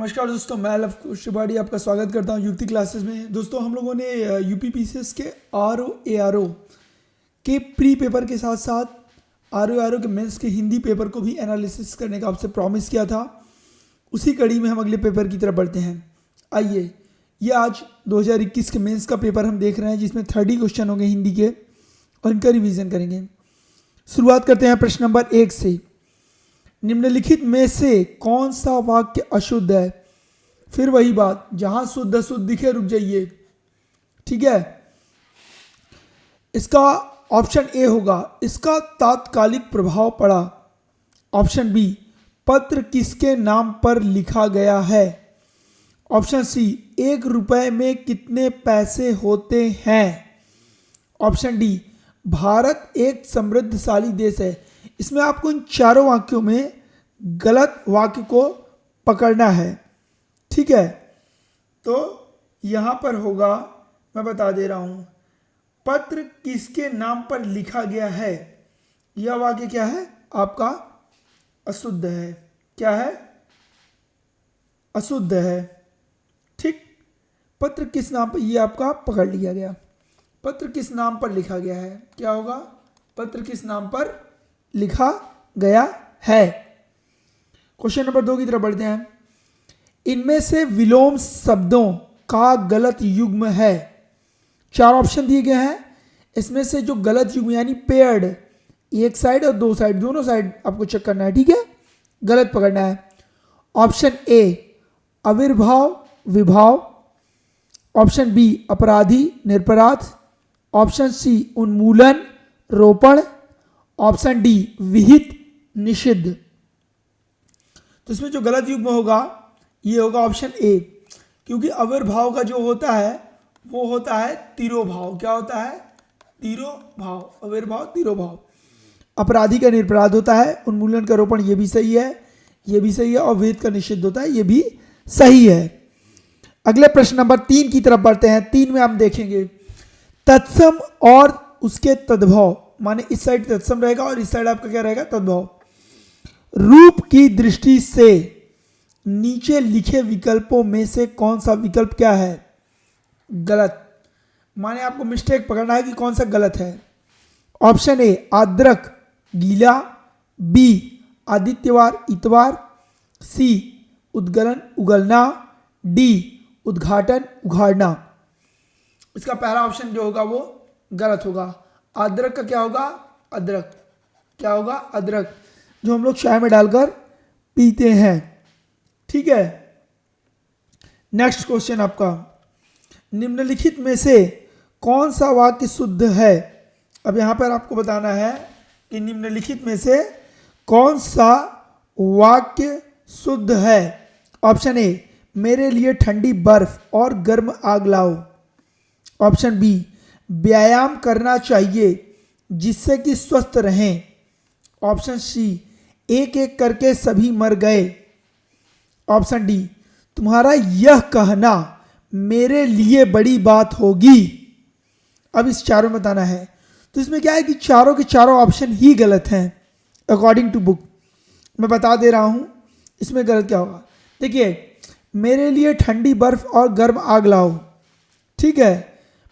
नमस्कार दोस्तों, मैं लव कुश त्रिपाठी आपका स्वागत करता हूं युक्ति क्लासेस में। दोस्तों हम लोगों ने यूपीपीसीएस के आरओ के प्री पेपर के साथ साथ आरओ के मेंस के हिंदी पेपर को भी एनालिसिस करने का आपसे प्रॉमिस किया था। उसी कड़ी में हम अगले पेपर की तरफ बढ़ते हैं। आइए, ये आज 2021 के मेंस का पेपर हम देख रहे हैं, जिसमें 30 क्वेश्चन होंगे हिंदी के और इनका रिविज़न करेंगे। शुरुआत करते हैं प्रश्न नंबर 1 से। निम्नलिखित में से कौन सा वाक्य अशुद्ध है? फिर वही बात, जहां शुद्ध अशुद्ध दिखे रुक जाइए, ठीक है। इसका ऑप्शन ए होगा, इसका तात्कालिक प्रभाव पड़ा। ऑप्शन बी, पत्र किसके नाम पर लिखा गया है। ऑप्शन सी, 1 रुपए में कितने पैसे होते हैं। ऑप्शन डी, भारत एक समृद्धशाली देश है। इसमें आपको इन चारों वाक्यों में गलत वाक्य को पकड़ना है, ठीक है। तो यहां पर होगा, मैं बता दे रहा हूं, पत्र किसके नाम पर लिखा गया है। यह वाक्य क्या है आपका? अशुद्ध है। क्या है? अशुद्ध है, ठीक। पत्र किस नाम पर, यह आपका पकड़ लिया गया। पत्र किस नाम पर लिखा गया है, क्या होगा? पत्र किस नाम पर लिखा गया है। क्वेश्चन नंबर 2 की तरफ बढ़ते हैं। इनमें से विलोम शब्दों का गलत युग्म है। 4 ऑप्शन दिए गए हैं। इसमें से जो गलत युग्म यानी पेयर्ड, एक साइड और 2 साइड, दोनों साइड आपको चेक करना है, ठीक है। गलत पकड़ना है। ऑप्शन ए, आविर्भाव विभाव। ऑप्शन बी, अपराधी निरपराध। ऑप्शन सी, उन्मूलन रोपण। ऑप्शन डी, विहित निषिद्ध। तो इसमें जो गलत युग्म होगा ये होगा ऑप्शन ए, क्योंकि आविर्भाव का जो होता है वो होता है तिरोभाव। क्या होता है? तिरोभाव। आविर्भाव तिरोभाव। अपराधी का निरपराध होता है। उन्मूलन का रोपण, ये भी सही है, ये भी सही है। और विहित का निषिद्ध होता है, ये भी सही है। अगले प्रश्न नंबर 3 की तरफ बढ़ते हैं। 3 में हम देखेंगे तत्सम और उसके तद्भव, माने इस साइड तत्सम रहेगा और इस साइड आपका क्या रहेगा? तद्भव। रूप की दृष्टि से नीचे लिखे विकल्पों में से कौन सा विकल्प क्या है? गलत। माने आपको मिस्टेक पकड़ना है कि कौन सा गलत है। ऑप्शन ए, आद्रक गीला। बी, आदित्यवार इतवार। सी, उद्गलन उगलना। डी, उद्घाटन उघाड़ना। इसका पहला ऑप्शन जो होगा वो गलत होगा। अदरक का क्या होगा? अदरक। क्या होगा? अदरक, जो हम लोग चाय में डालकर पीते हैं, ठीक है। नेक्स्ट क्वेश्चन आपका, निम्नलिखित में से कौन सा वाक्य शुद्ध है। अब यहां पर आपको बताना है कि निम्नलिखित में से कौन सा वाक्य शुद्ध है। ऑप्शन ए, मेरे लिए ठंडी बर्फ और गर्म आग लाओ। ऑप्शन बी, व्यायाम करना चाहिए जिससे कि स्वस्थ रहें। ऑप्शन सी, एक एक करके सभी मर गए। ऑप्शन डी, तुम्हारा यह कहना मेरे लिए बड़ी बात होगी। अब इस चारों में बताना है। तो इसमें क्या है कि चारों के चारों ऑप्शन ही गलत हैं अकॉर्डिंग टू बुक। मैं बता दे रहा हूं इसमें गलत क्या होगा। देखिए, मेरे लिए ठंडी बर्फ और गर्म आग लाओ, ठीक है।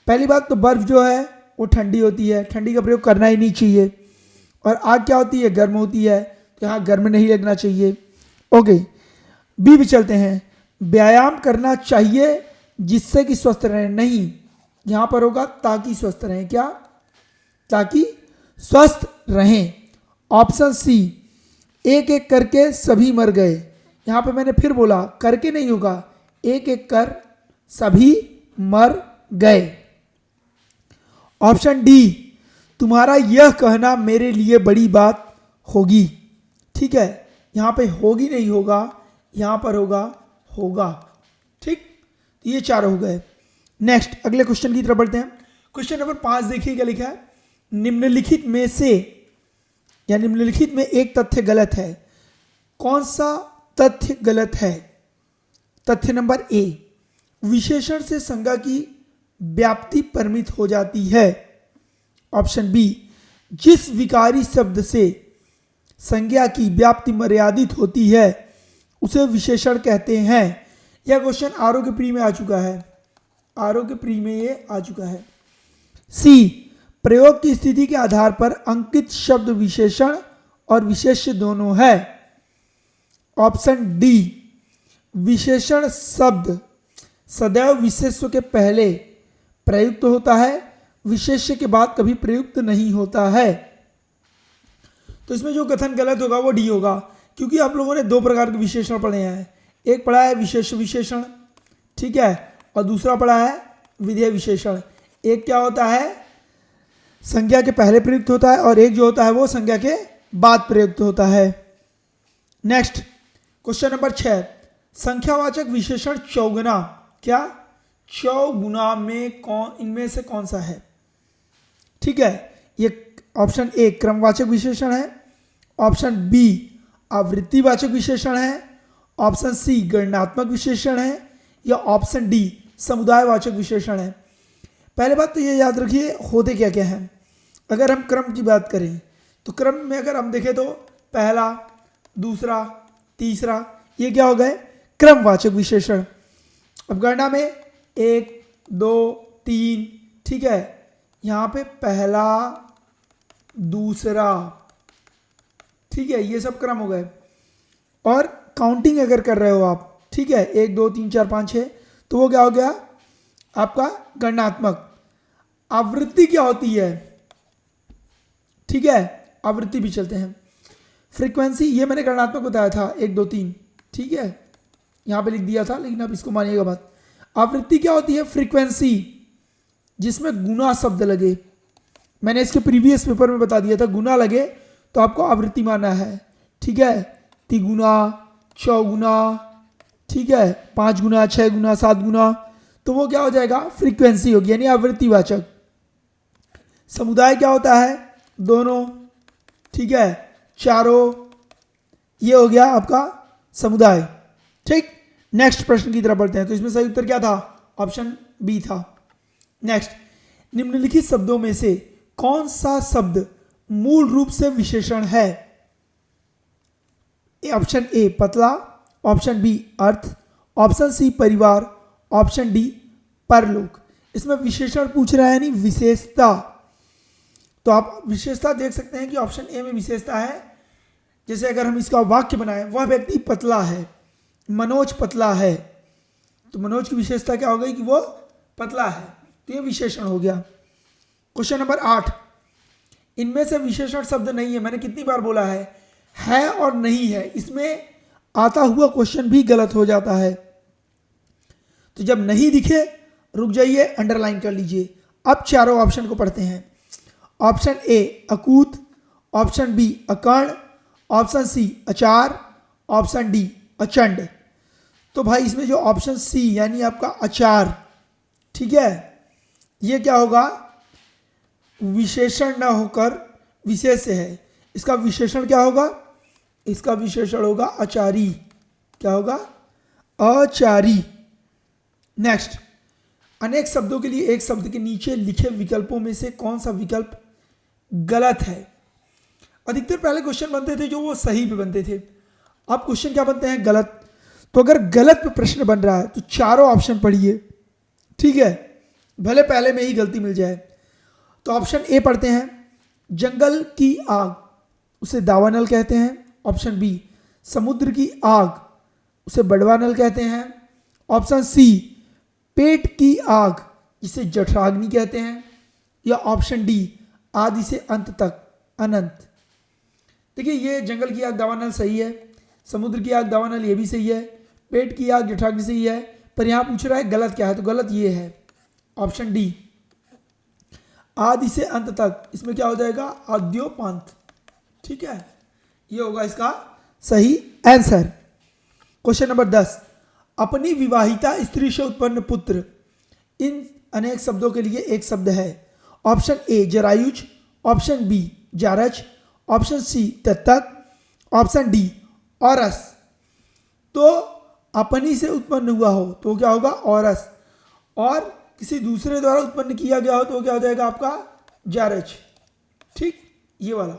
पहली बात तो बर्फ जो है वो ठंडी होती है, ठंडी का प्रयोग करना ही नहीं चाहिए। और आग क्या होती है? गर्म होती है, तो यहाँ गर्म नहीं लगना चाहिए। ओके, बी भी चलते हैं। व्यायाम करना चाहिए जिससे कि स्वस्थ रहें, नहीं, यहाँ पर होगा ताकि स्वस्थ रहें। क्या? ताकि स्वस्थ रहें। ऑप्शन सी, एक एक करके सभी मर गए। यहाँ पर मैंने फिर बोला करके नहीं होगा, एक एक कर सभी मर गए। ऑप्शन डी, तुम्हारा यह कहना मेरे लिए बड़ी बात होगी, ठीक है। यहां पे होगी नहीं होगा, यहां पर होगा होगा, ठीक। तो ये 4 हो गए। नेक्स्ट अगले क्वेश्चन की तरफ बढ़ते हैं। क्वेश्चन नंबर 5 देखिए क्या लिखा है। निम्नलिखित में से या निम्नलिखित में एक तथ्य गलत है। कौन सा तथ्य गलत है? तथ्य नंबर ए, विशेषण से संज्ञा की व्याप्ति परिमित हो जाती है। ऑप्शन बी, जिस विकारी शब्द से संज्ञा की व्याप्ति मर्यादित होती है उसे विशेषण कहते हैं। यह क्वेश्चन आरओ के प्री में आ चुका है, आरओ के प्री में ये आ चुका है। सी, प्रयोग की स्थिति के आधार पर अंकित शब्द विशेषण और विशेष्य दोनों है। ऑप्शन डी, विशेषण शब्द सदैव विशेष्य के पहले प्रयुक्त होता है, विशेष्य के बाद कभी प्रयुक्त नहीं होता है। तो इसमें जो कथन गलत होगा वो डी होगा, क्योंकि आप लोगों ने दो प्रकार के विशेषण पढ़े हैं। एक पढ़ा है विशेष विशेषण, ठीक है, और दूसरा पढ़ा है विधेय विशेषण। एक क्या होता है, संज्ञा के पहले प्रयुक्त होता है, और एक जो होता है वो संज्ञा के बाद प्रयुक्त होता है। नेक्स्ट क्वेश्चन नंबर 6, संख्यावाचक विशेषण चौगुना, क्या चौगुना में कौन, इनमें से कौन सा है? ठीक है, ये ऑप्शन ए क्रमवाचक विशेषण है, ऑप्शन बी आवृत्तिवाचक विशेषण है, ऑप्शन सी गणनात्मक विशेषण है, या ऑप्शन डी समुदायवाचक विशेषण है। पहले बात तो ये याद रखिए होते क्या क्या हैं। अगर हम क्रम की बात करें तो क्रम में अगर हम देखें तो पहला, दूसरा, तीसरा, ये क्या हो गए क्रमवाचक विशेषण। अब गणना में 1, 2, 3, ठीक है, यहाँ पे पहला, दूसरा, ठीक है, ये सब क्रम हो गए। और काउंटिंग अगर कर रहे हो आप, ठीक है, 1, 2, 3, 4, 5, 6, तो वो क्या हो गया आपका गणनात्मक। आवृत्ति क्या होती है, ठीक है, आवृत्ति भी चलते हैं। फ्रीक्वेंसी ये मैंने गणनात्मक बताया था 1, 2, 3, ठीक है, यहाँ पे लिख दिया था, लेकिन आप इसको मानिएगा बात। आवृत्ति क्या होती है, फ्रीक्वेंसी जिसमें गुना शब्द लगे। मैंने इसके प्रीवियस पेपर में बता दिया था, गुना लगे तो आपको आवृत्ति मानना है, ठीक है, तिगुना, चौगुना, ठीक है, 5 गुना, 6 गुना, 7 गुना, तो वो क्या हो जाएगा फ्रीक्वेंसी होगी, यानी आवृत्तिवाचक। समुदाय क्या होता है, दोनों, ठीक है, चारों, ये हो गया आपका समुदाय। ठीक, नेक्स्ट प्रश्न की तरफ बढ़ते हैं। तो इसमें सही उत्तर क्या था, ऑप्शन बी था। नेक्स्ट, निम्नलिखित शब्दों में से कौन सा शब्द मूल रूप से विशेषण है? ऑप्शन ए पतला, ऑप्शन बी अर्थ, ऑप्शन सी परिवार, ऑप्शन डी परलोक। इसमें विशेषण पूछ रहा है यानी विशेषता, तो आप विशेषता देख सकते हैं कि ऑप्शन ए में विशेषता है। जैसे अगर हम इसका वाक्य बनाएं, वह व्यक्ति पतला है, मनोज पतला है, तो मनोज की विशेषता क्या हो गई कि वो पतला है, तो ये विशेषण हो गया। क्वेश्चन नंबर 8, इनमें से विशेषण शब्द नहीं है। मैंने कितनी बार बोला है और नहीं है, इसमें आता हुआ क्वेश्चन भी गलत हो जाता है। तो जब नहीं दिखे रुक जाइए, अंडरलाइन कर लीजिए। अब चारों ऑप्शन को पढ़ते हैं। ऑप्शन ए अकूत, ऑप्शन बी अकर्ण, ऑप्शन सी अचार, ऑप्शन डी अचंड। तो भाई इसमें जो ऑप्शन सी यानी आपका अचार, ठीक है, ये क्या होगा, विशेषण न होकर विशेष्य है। इसका विशेषण क्या होगा, इसका विशेषण होगा अचारी। क्या होगा, अचारी। नेक्स्ट, अनेक शब्दों के लिए एक शब्द के नीचे लिखे विकल्पों में से कौन सा विकल्प गलत है? अधिकतर पहले क्वेश्चन बनते थे जो वो सही पे बनते थे, अब क्वेश्चन क्या बनते हैं, गलत। तो अगर गलत पे प्रश्न बन रहा है तो चारों ऑप्शन पढ़िए, ठीक है, भले पहले में ही गलती मिल जाए। तो ऑप्शन ए पढ़ते हैं, जंगल की आग उसे दावानल कहते हैं। ऑप्शन बी, समुद्र की आग उसे बड़वानल कहते हैं। ऑप्शन सी, पेट की आग जिसे जठराग्नि कहते हैं। या ऑप्शन डी, आदि से अंत तक अनंत। देखिए ये जंगल की आग दावानल सही है, समुद्र की आग दावानल ये भी सही है, पेट की आग जठराग्नि सही है, पर यहाँ पूछ रहा है गलत क्या है, तो गलत ये है ऑप्शन डी, आदि से अंत तक। इसमें क्या हो जाएगा, आद्योपांत, ठीक है, ये होगा इसका सही आंसर। क्वेश्चन नंबर 10, अपनी विवाहिता स्त्री से उत्पन्न पुत्र, इन अनेक शब्दों के लिए एक शब्द है। ऑप्शन ए जरायुज, ऑप्शन बी जारज, ऑप्शन सी तत्तक, ऑप्शन डी औरस। तो अपनी से उत्पन्न हुआ हो तो क्या होगा, औरस, और किसी दूसरे द्वारा उत्पन्न किया गया हो तो क्या हो जाएगा आपका जारज। ठीक, ये वाला।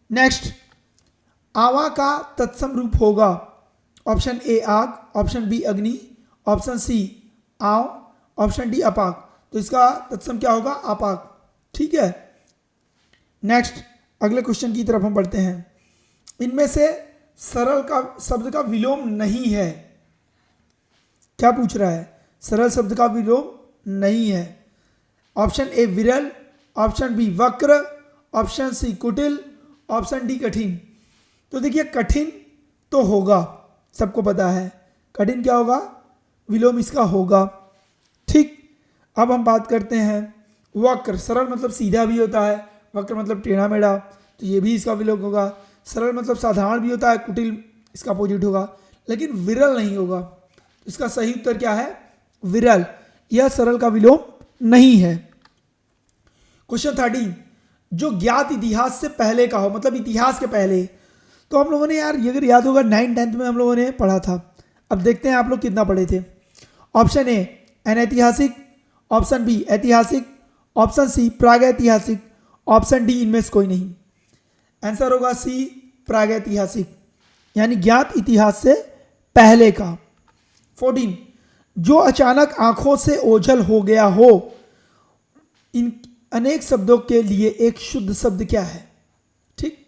नेक्स्ट, आवा का तत्सम रूप होगा ऑप्शन ए आग, ऑप्शन बी अग्नि, ऑप्शन सी आव, ऑप्शन डी अपाक। तो इसका तत्सम क्या होगा? अपाक। ठीक है, नेक्स्ट अगले क्वेश्चन की तरफ हम बढ़ते हैं। इनमें से सरल का शब्द का विलोम नहीं है। क्या पूछ रहा है? सरल शब्द का विलोम नहीं है। ऑप्शन ए विरल, ऑप्शन बी वक्र, ऑप्शन सी कुटिल, ऑप्शन डी कठिन। तो देखिए कठिन तो होगा, सबको पता है कठिन क्या होगा? विलोम इसका होगा। ठीक, अब हम बात करते हैं वक्र। सरल मतलब सीधा भी होता है, वक्र मतलब टेढ़ा मेढ़ा, तो ये भी इसका विलोम होगा। सरल मतलब साधारण भी होता है, कुटिल इसका अपोजिट होगा, लेकिन विरल नहीं होगा। इसका सही उत्तर क्या है? विरल। यह सरल का विलोम नहीं है। क्वेश्चन 13, जो ज्ञात इतिहास से पहले का हो, मतलब इतिहास के पहले। तो हम लोगों ने यार ये अगर याद होगा 9th-10th में हम लोगों ने पढ़ा था। अब देखते हैं आप लोग कितना पढ़े थे। ऑप्शन ए अनैतिहासिक, ऑप्शन बी ऐतिहासिक, ऑप्शन सी प्रागैतिहासिक, ऑप्शन डी इनमें से कोई नहीं। आंसर होगा सी प्रागैतिहासिक, यानी ज्ञात इतिहास से पहले का। 14, जो अचानक आंखों से ओझल हो गया हो। इन अनेक शब्दों के लिए एक शुद्ध शब्द क्या है? ठीक,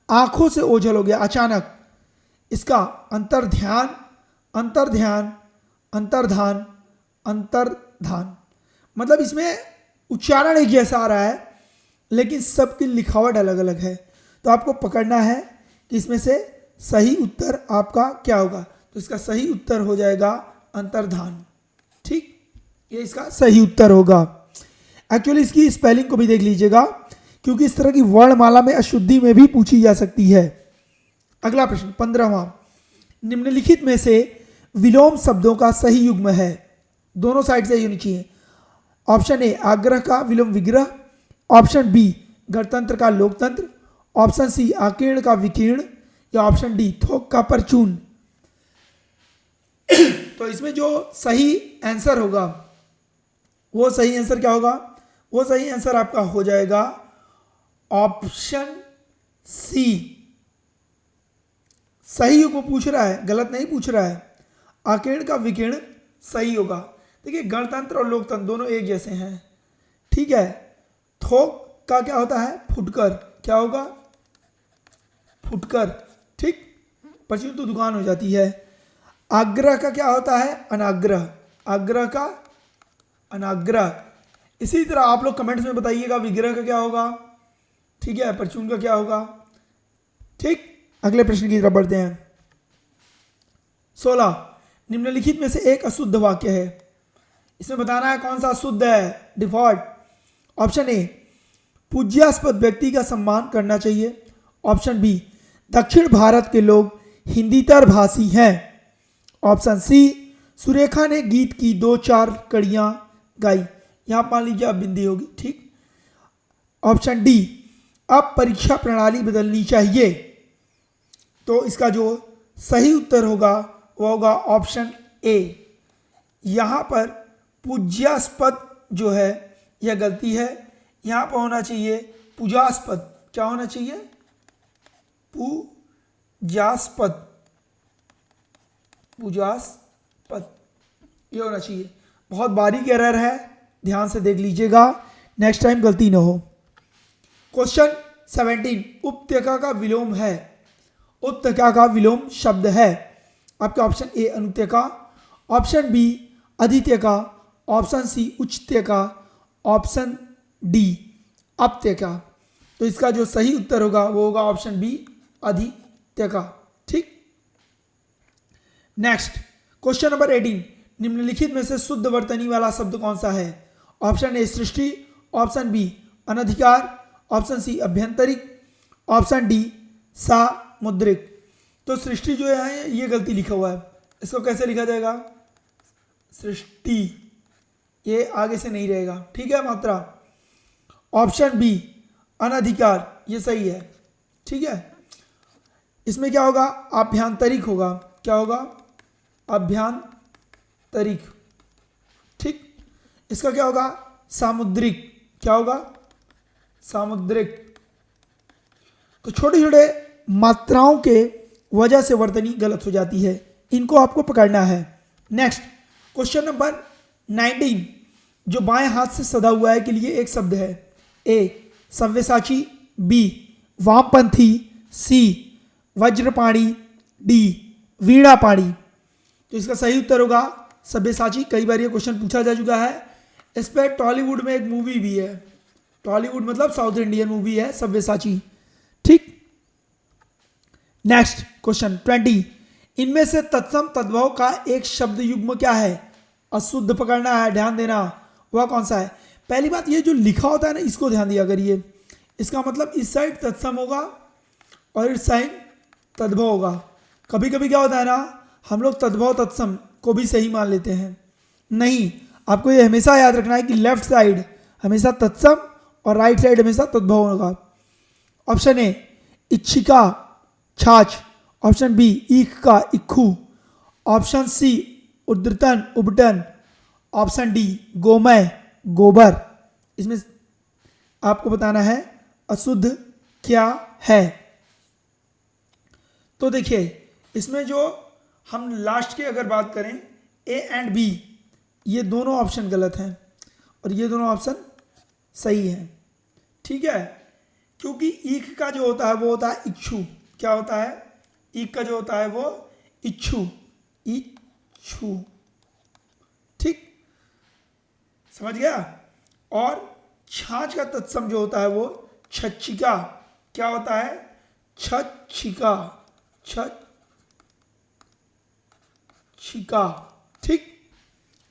आंखों से ओझल हो गया अचानक, इसका अंतर्ध्यान, अंतर्ध्यान, अंतर्धान, अंतर्धान। मतलब इसमें उच्चारण एक जैसा आ रहा है, लेकिन सबकी लिखावट अलग अलग है। तो आपको पकड़ना है कि इसमें से सही उत्तर आपका क्या होगा। तो इसका सही उत्तर हो जाएगा अंतर्धान। ठीक, ये इसका सही उत्तर होगा। एक्चुअली इसकी स्पेलिंग को भी देख लीजिएगा, क्योंकि इस तरह की वर्णमाला में अशुद्धि में भी पूछी जा सकती है। अगला प्रश्न 15वां, निम्नलिखित में से विलोम शब्दों का सही युग्म है। दोनों साइड से होनी चाहिए। ऑप्शन ए आग्रह का विलोम विग्रह, ऑप्शन बी गणतंत्र का लोकतंत्र, ऑप्शन सी आकीर्ण का विकीर्ण, या ऑप्शन डी थोक का परचून। तो इसमें जो सही आंसर होगा, वो सही आंसर क्या होगा? वो सही आंसर आपका हो जाएगा ऑप्शन सी। सही युग्म पूछ रहा है, गलत नहीं पूछ रहा है। आकीर्ण का विकीर्ण सही होगा। देखिए गणतंत्र और लोकतंत्र दोनों एक जैसे हैं। ठीक है, थोक का क्या होता है? फुटकर। क्या होगा? फुटकर। ठीक, परचून तो दुकान हो जाती है। आग्रह का क्या होता है? अनाग्रह। आग्रह का अनाग्रह। इसी तरह आप लोग कमेंट्स में बताइएगा विग्रह का क्या होगा। ठीक है, परचून का क्या होगा। ठीक, अगले प्रश्न की तरफ बढ़ते हैं। 16, निम्नलिखित में से एक अशुद्ध वाक्य है। इसमें बताना है कौन सा अशुद्ध है। डिफॉल्ट। ऑप्शन ए पूज्यास्पद व्यक्ति का सम्मान करना चाहिए, ऑप्शन बी दक्षिण भारत के लोग हिंदीतर भाषी हैं, ऑप्शन सी सुरेखा ने गीत की 2-4 कड़ियां गाई। यहां मान लीजिए अब बिंदी होगी। ठीक, ऑप्शन डी अब परीक्षा प्रणाली बदलनी चाहिए। तो इसका जो सही उत्तर होगा वो होगा ऑप्शन ए। यहां पर पूज्यास्पद जो है यह गलती है। यहां पर होना चाहिए पूजास्पद। क्या होना चाहिए? पूजास्पद। पूजास्पद ये होना चाहिए। बहुत बारीक एरर है, ध्यान से देख लीजिएगा, नेक्स्ट टाइम गलती ना हो। क्वेश्चन 17, उपत्यका का विलोम है। उपत्यका का विलोम शब्द है। आपके ऑप्शन ए अनुत्यका, ऑप्शन बी अधित्यका, ऑप्शन सी उच्चत्यका, ऑप्शन डी अपत्यका। तो इसका जो सही उत्तर होगा वो होगा ऑप्शन बी अधित्यका। ठीक, नेक्स्ट क्वेश्चन नंबर 18, निम्नलिखित में से शुद्ध वर्तनी वाला शब्द कौन सा है। ऑप्शन ए सृष्टि, ऑप्शन बी अनधिकार, ऑप्शन सी अभ्यंतरिक, ऑप्शन डी सामुद्रिक। तो सृष्टि जो है ये गलती लिखा हुआ है, इसको कैसे लिखा जाएगा? सृष्टि, ये आगे से नहीं रहेगा। ठीक है, मात्रा। ऑप्शन बी अनधिकार ये सही है। ठीक है, इसमें क्या होगा? अभ्यंतरिक होगा। क्या होगा? अभ्यंतरिक। ठीक, इसका क्या होगा? सामुद्रिक। क्या होगा? सामुद्रिक। तो छोटे छोटे मात्राओं के वजह से वर्तनी गलत हो जाती है। इनको आपको पकड़ना है। नेक्स्ट क्वेश्चन नंबर 19, जो बाएं हाथ से सदा हुआ है के लिए एक शब्द है। ए सव्यसाची, बी वामपंथी, सी वज्रपाणी, डी वीणापाणी। तो इसका सही उत्तर होगा सव्यसाची। कई बार ये क्वेश्चन पूछा जा चुका है। इस पर टॉलीवुड में एक मूवी भी है। टॉलीवुड मतलब साउथ इंडियन मूवी है सव्यसाची। ठीक। नेक्स्ट क्वेश्चन 20, इनमें से तत्सम तद्भव का एक शब्द युग्म क्या है? अशुद्ध पकड़ना है, ध्यान देना। वह कौन सा है? पहली बात, ये जो लिखा होता है ना, इसको ध्यान दिया करिए। इसका मतलब इस साइड तत्सम होगा और इस साइड तद्भव होगा। कभी कभी क्या होता है ना, हम लोग तद्भव तत्सम को भी सही मान लेते हैं। नहीं, आपको ये हमेशा याद रखना है कि लेफ्ट साइड हमेशा तत्सम और राइट साइड हमेशा तद्भव होगा। ऑप्शन ए इच्छिका छाछ, ऑप्शन बी ईख का इक्खू, ऑप्शन सी उद्रतन उबटन, ऑप्शन डी गोमय गोबर। इसमें आपको बताना है अशुद्ध क्या है। तो देखिए, इसमें जो हम लास्ट की अगर बात करें, ए एंड बी, ये दोनों ऑप्शन गलत हैं और ये दोनों ऑप्शन सही हैं। ठीक है, क्योंकि ईख का जो होता है वो होता है इच्छु। क्या होता है? ईख का जो होता है वो इच्छु, इच्छु। ठीक, समझ गया। और छाछ का तत्सम जो होता है वो छच्छिका। क्या होता है? छच्छिका, छच्छिका। ठीक।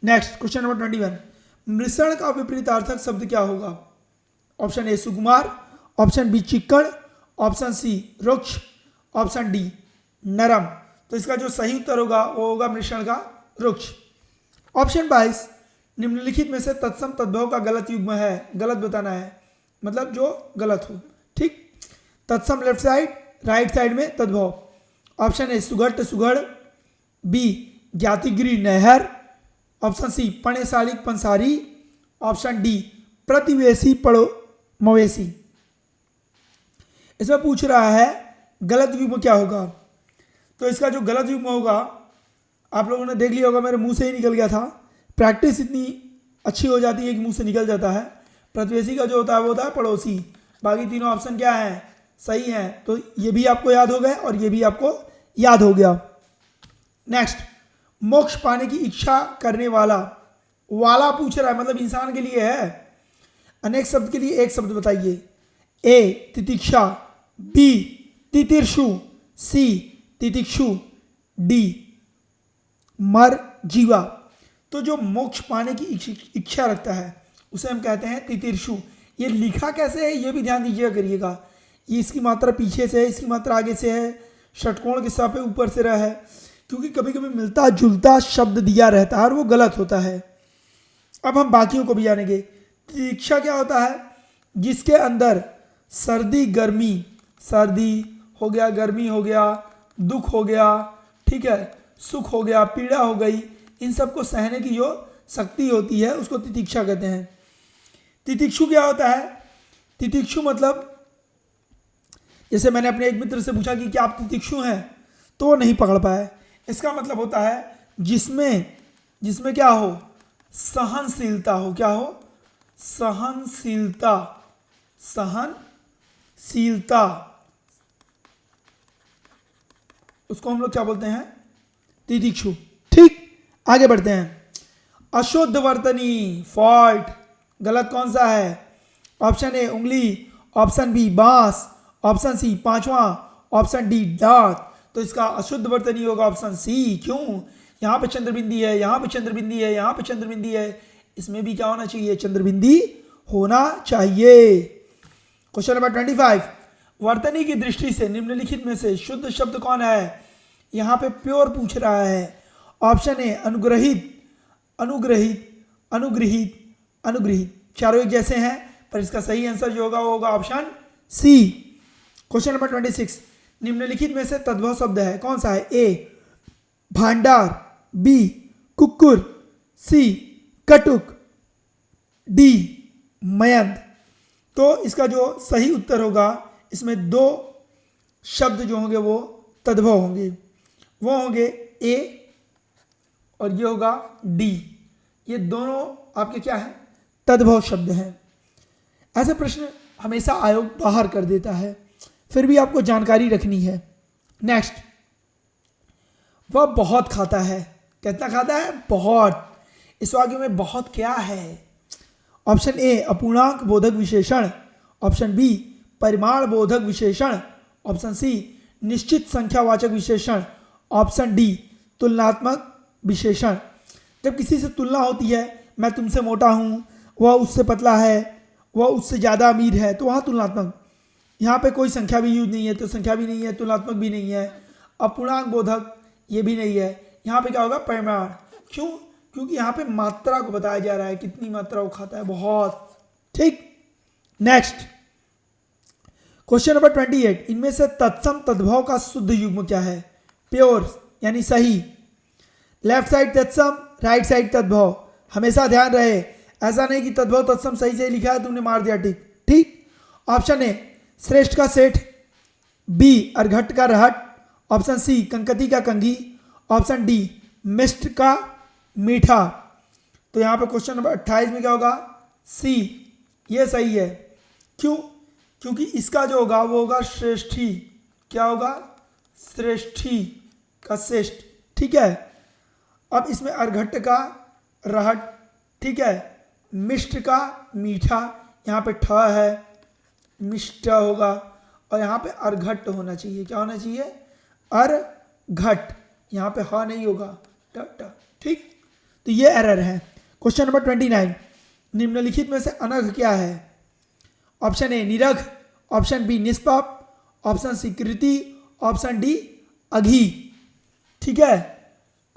नेक्स्ट क्वेश्चन नंबर 21, मृषण का विपरीतार्थक शब्द क्या होगा? ऑप्शन ए सुकुमार, ऑप्शन बी चिक्कड़, ऑप्शन सी रुक्ष, ऑप्शन डी नरम। तो इसका जो सही उत्तर होगा वो होगा मृषण का रुक्ष। ऑप्शन 22, निम्नलिखित में से तत्सम तद्भव का गलत युग्म है। गलत बताना है, मतलब जो गलत हो। ठीक। तत्सम लेफ्ट साइड, राइट साइड में तद्भव। ऑप्शन ए सुघट सुघड़, बी ज्ञातिगिरी नहर, ऑप्शन सी पणेशालिक पंसारी, ऑप्शन डी प्रतिवेशी पड़ो मवेशी। इसमें पूछ रहा है गलत युग्म क्या होगा। तो इसका जो गलत युग्म होगा, आप लोगों ने देख लिया होगा, मेरे मुंह से ही निकल गया था। प्रैक्टिस इतनी अच्छी हो जाती है कि मुंह से निकल जाता है। प्रतिवेशी का जो होता है वो होता है पड़ोसी। बाकी तीनों ऑप्शन क्या हैं? सही हैं। तो ये भी आपको याद हो गए और ये भी आपको याद हो गया। नेक्स्ट, मोक्ष पाने की इच्छा करने वाला, वाला पूछ रहा है, मतलब इंसान के लिए है। अनेक शब्द के लिए एक शब्द बताइए। ए तितिक्षा, बी तितिर्षु, सी तितिक्षु, डी मर जीवा। तो जो मोक्ष पाने की इच्छा रखता है उसे हम कहते हैं तितिर्षु। ये लिखा कैसे है ये भी ध्यान दीजिएगा करिएगा। ये इसकी मात्रा पीछे से है, इसकी मात्रा आगे से है, षटकोण के साथ ऊपर से रहा है, क्योंकि कभी कभी मिलता जुलता शब्द दिया रहता है और वो गलत होता है। अब हम बाकियों को भी जानेंगे। तितिक्षा क्या होता है? जिसके अंदर सर्दी गर्मी, सर्दी हो गया, गर्मी हो गया, दुख हो गया, ठीक है, सुख हो गया, पीड़ा हो गई, इन सब को सहने की जो शक्ति होती है उसको तितिक्षा कहते हैं। तितिक्षु क्या होता है? तितिक्षु मतलब, जैसे मैंने अपने एक मित्र से पूछा कि क्या आप तितिक्षु हैं, तो वो नहीं पकड़ पाए। इसका मतलब होता है जिसमें क्या हो? सहनशीलता हो। क्या हो? सहनशीलता, सहनशीलता, उसको हम लोग क्या बोलते हैं? तितिक्षु। ठीक, आगे बढ़ते हैं। अशुद्ध वर्तनी, फॉल्ट, गलत कौन सा है? ऑप्शन ए उंगली, ऑप्शन बी बांस, ऑप्शन सी पांचवा, ऑप्शन डी दांत। तो इसका अशुद्ध वर्तनी होगा ऑप्शन सी। क्यों? यहाँ पे चंद्रबिंदी है, यहाँ पे चंद्रबिंदी है, यहाँ पे चंद्रबिंदी है, इसमें भी क्या होना चाहिए? चंद्रबिंदी होना चाहिए। क्वेश्चन नंबर 25, वर्तनी की दृष्टि से निम्नलिखित में से शुद्ध शब्द कौन है? यहाँ पे प्योर पूछ रहा है। ऑप्शन ए अनुग्रहित, अनुग्रहित, अनुग्रहित, अनुग्रहित, चारों एक जैसे हैं, पर इसका सही आंसर जो होगा वो होगा ऑप्शन सी। क्वेश्चन नंबर 26, निम्नलिखित में से तद्भव शब्द है, कौन सा है? ए भांडार, बी कुक्कुर, सी कटुक, डी मयंद। तो इसका जो सही उत्तर होगा, इसमें दो शब्द जो होंगे वो तद्भव होंगे, वो होंगे ए और ये होगा डी। ये दोनों आपके क्या है, तद्भव शब्द हैं। ऐसे प्रश्न हमेशा आयोग बाहर कर देता है, फिर भी आपको जानकारी रखनी है। नेक्स्ट, वह बहुत खाता है। कितना खाता है, बहुत। इस वाक्य में बहुत क्या है? ऑप्शन ए अपूर्णांक बोधक विशेषण, ऑप्शन बी परिमाण बोधक विशेषण, ऑप्शन सी निश्चित संख्यावाचक विशेषण, ऑप्शन डी तुलनात्मक विशेषण। जब किसी से तुलना होती है, मैं तुमसे मोटा हूँ, वह उससे पतला है, वह उससे ज़्यादा अमीर है, तो वहाँ तुलनात्मक। यहाँ पे कोई संख्या भी यूज नहीं है, तो संख्या भी नहीं है, तुलनात्मक भी नहीं है, अपूर्णांक बोधक ये भी नहीं है। यहाँ पे क्या होगा, परिमाण। क्यों? क्योंकि यहाँ पे मात्रा को बताया जा रहा है, कितनी मात्रा वो खाता है, बहुत। ठीक। नेक्स्ट, क्वेश्चन नंबर 28, इनमें से तत्सम तद्भव का शुद्ध युग्म क्या है? प्योर यानी सही। लेफ्ट साइड तत्सम, राइट साइड तद्भव। हमेशा ध्यान रहे, ऐसा नहीं कि तद्भव तत्सम सही से लिखा है तुमने मार दिया टिक। ठीक। ऑप्शन ए श्रेष्ठ का सेठ, बी अर्घट का रहट, ऑप्शन सी कंकती का कंघी, ऑप्शन डी मिष्ट का मीठा। तो यहाँ पे क्वेश्चन नंबर 28 में क्या होगा, सी, ये सही है। क्यों? क्योंकि इसका जो होगा वो होगा श्रेष्ठी। क्या होगा, श्रेष्ठी का श्रेष्ठ। ठीक है। अब इसमें अर्घट का रहट, ठीक है, मिष्ट का मीठा, यहाँ पे ठ है, मिष्ट होगा, और यहाँ पे अर्घट होना चाहिए। क्या होना चाहिए, अर्घट। यहाँ पे ह नहीं होगा, ट ट। ठीक। तो ये एरर है। क्वेश्चन नंबर 29, निम्नलिखित में से अनघ क्या है? ऑप्शन ए निरघ, ऑप्शन बी निष्पाप, ऑप्शन सी कृति, ऑप्शन डी अघी। ठीक है।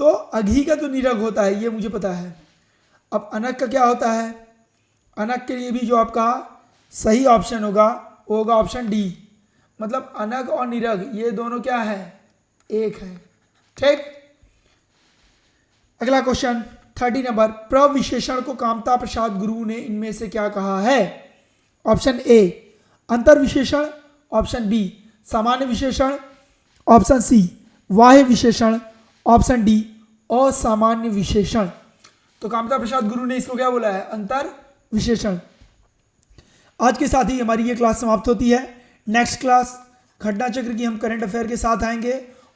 तो अघी का तो निरघ होता है, ये मुझे पता है। अब अनघ का क्या होता है? अनघ के लिए भी जो आपका सही ऑप्शन होगा वो होगा ऑप्शन डी। मतलब अनघ और निरघ ये दोनों क्या है, एक है। ठीक। अगला क्वेश्चन 30 नंबर, प्रविशेषण को कामता प्रसाद गुरु ने इनमें से क्या कहा है? ऑप्शन ए अंतर विशेषण, ऑप्शन बी सामान्य विशेषण, ऑप्शन सी बाह्य विशेषण, ऑप्शन डी असामान्य विशेषण। तो कामता प्रसाद गुरु ने इसको क्या बोला है, अंतर विशेषण। आज के साथ ही हमारी ये क्लास समाप्त होती है। नेक्स्ट क्लास घटना चक्र की हम करंट अफेयर के साथ आएंगे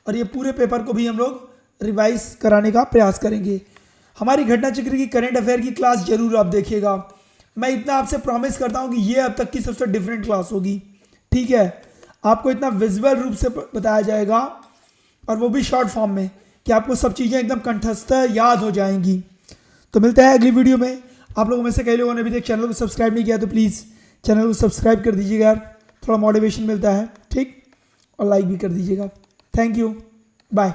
और ये पूरे पेपर को भी हम लोग रिवाइज कराने का प्रयास करेंगे। हमारी घटना चक्र की करंट अफेयर की क्लास जरूर आप देखिएगा। मैं इतना आपसे प्रॉमिस करता हूँ कि ये अब तक की सबसे डिफरेंट क्लास होगी। ठीक है। आपको इतना विजुअल रूप से बताया जाएगा और वो भी शॉर्ट फॉर्म में, कि आपको सब चीज़ें एकदम कंठस्थ याद हो जाएंगी। तो मिलता है अगली वीडियो में। आप लोगों में से कई लोगों ने अभी तक चैनल को सब्सक्राइब नहीं किया तो प्लीज़ चैनल को सब्सक्राइब कर दीजिएगा यार, थोड़ा मोटिवेशन मिलता है। ठीक। और लाइक भी कर दीजिएगा। Thank you, bye.